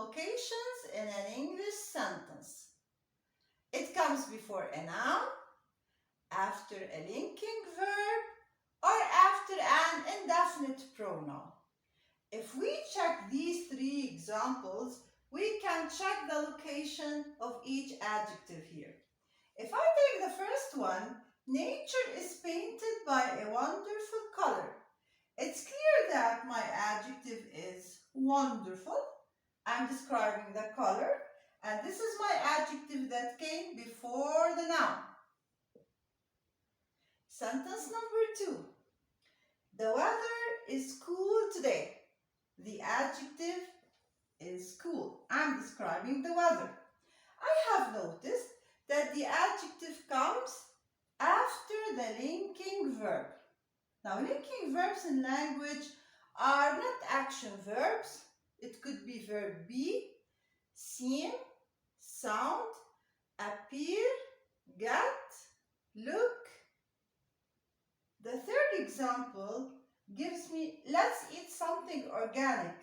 locations in an English sentence. It comes before a noun, after a linking verb, or after an indefinite pronoun. If we check these three examples, we can check the location of each adjective here. If I take the first one, nature is painted by a wonderful color. It's clear that my adjective is wonderful. I'm describing the color, and this is my adjective that came before the noun. Sentence number 2. The weather is cool today. The adjective is cool. I'm describing the weather. I have noticed that the adjective comes after the linking verb. Now, linking verbs in language are not action verbs. It could be verb be, seem, sound, appear, get, look. The third example gives me, let's eat something organic.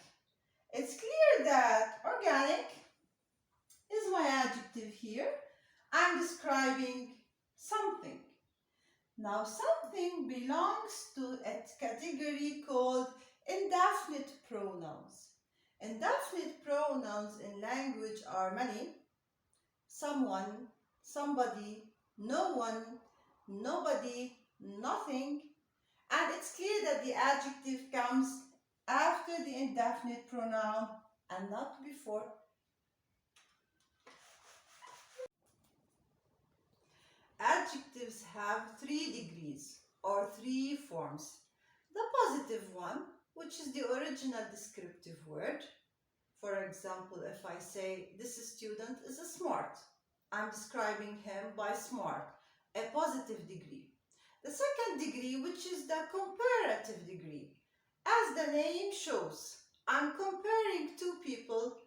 It's clear that organic is my adjective here. I'm describing something. Now, something belongs to a category called indefinite pronouns. Indefinite pronouns in language are many. Someone, somebody, no one, nobody, nothing. And it's clear that the adjective comes after the indefinite pronoun and not before. Adjectives have 3 degrees or 3 forms. The positive one, which is the original descriptive word. For example, if I say, this student is a smart, I'm describing him by smart, a positive degree. The second degree, which is the comparative degree. As the name shows, I'm comparing 2 people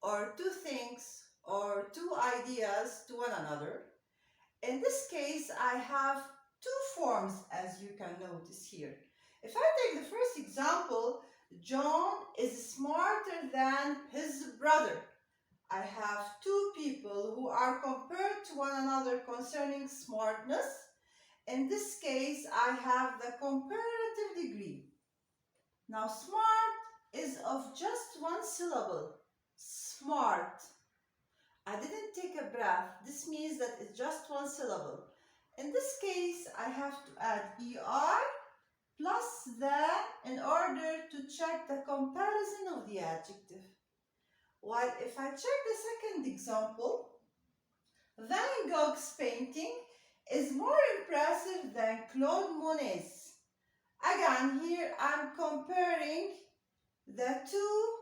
or 2 things or 2 ideas to one another. In this case, I have 2 forms, as you can notice here. If I take the first example, John is smarter than his brother. I have 2 people who are compared to one another concerning smartness. In this case, I have the comparative degree. Now, smart is of just 1 syllable. Smart. I didn't take a breath. This means that it's just 1 syllable. In this case, I have to add er plus the in order to check the comparison of the adjective. While if I check the second example, Van Gogh's painting is more impressive than Claude Monet's. Again, here I'm comparing the 2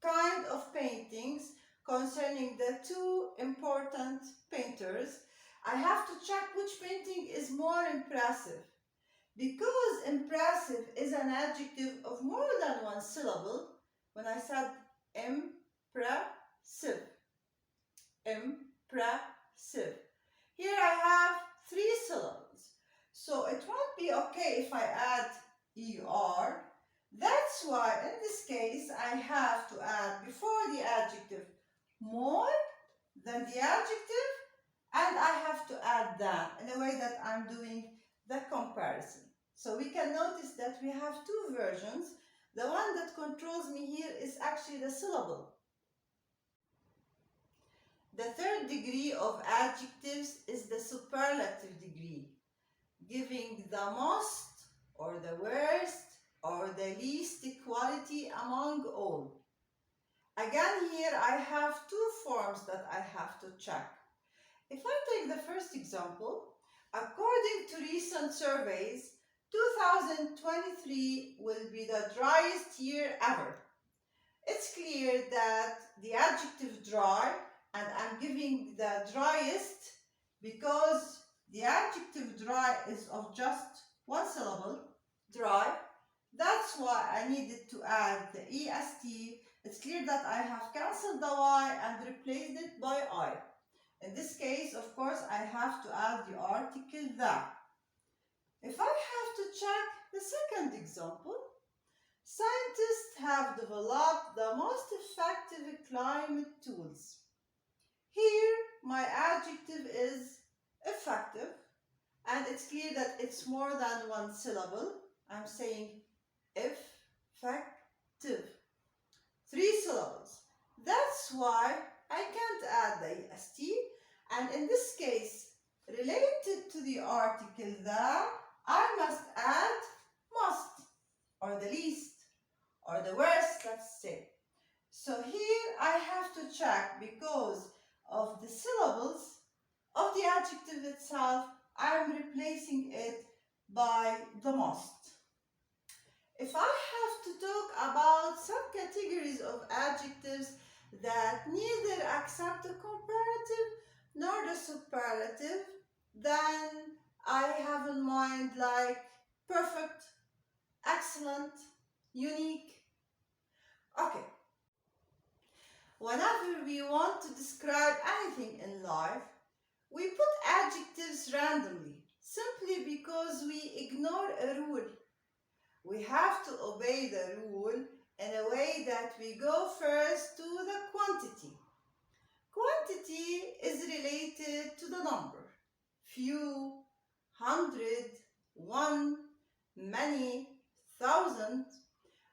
kinds of paintings concerning the 2 important painters. I have to check which painting is more impressive. Because impressive is an adjective of more than 1 syllable, when I said impressive, impressive. Here I have 3 syllables. So it won't be okay if I add er. That's why in this case I have to add before the adjective more than the adjective, and I have to add than in a way that I'm doing the comparison. So we can notice that we have 2 versions. The one that controls me here is actually the syllable. The third degree of adjectives is the superlative degree, giving the most or the worst or the least quality among all. Again, here I have 2 forms that I have to check. If I take the first example, according to recent surveys, 2023 will be the driest year ever. It's clear that the adjective dry, and I'm giving the driest because the adjective dry is of just 1 syllable, dry. That's why I needed to add the est. It's clear that I have cancelled the y and replaced it by I. In this case, of course, I have to add the article the. If I have to check the second example, Scientists have developed the most effective climate tools. Here, my adjective is effective, and it's clear that it's more than one syllable. I'm saying effective. 3 syllables. That's why I can't add the est, and in this case, related to the article the, I must add must, or the least, or the worst, let's say. So here I have to check because of the syllables of the adjective itself, I'm replacing it by the most. If I have to talk about some categories of adjectives that neither accept the comparative nor the superlative, then I have in mind like perfect, excellent, unique. Okay. Whenever we want to describe anything in life, we put adjectives randomly, simply because we ignore a rule. We have to obey the rule in a way that we go first to the quantity. Quantity is related to the number. Few, hundred, one, many, thousand.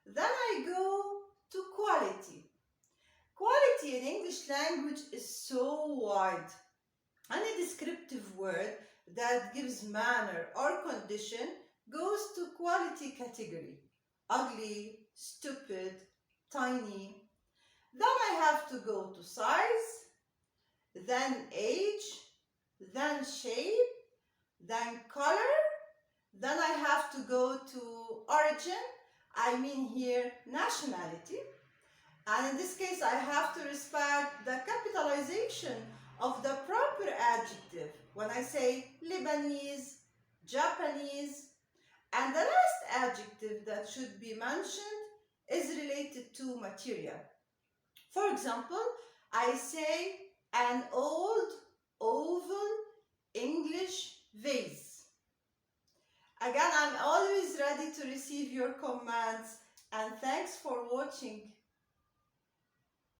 Then I go to quality. Quality in English language is so wide. Any descriptive word that gives manner or condition goes to quality category. Ugly, stupid, tiny. Then I have to go to size, then age, then shape, then color. Then I have to go to origin, I mean here nationality. And in this case, I have to respect the capitalization of the proper adjective when I say Lebanese, Japanese. And the last adjective that should be mentioned is related to material. For example, I say an old oval English vase. Again, I'm always ready to receive your comments, and thanks for watching.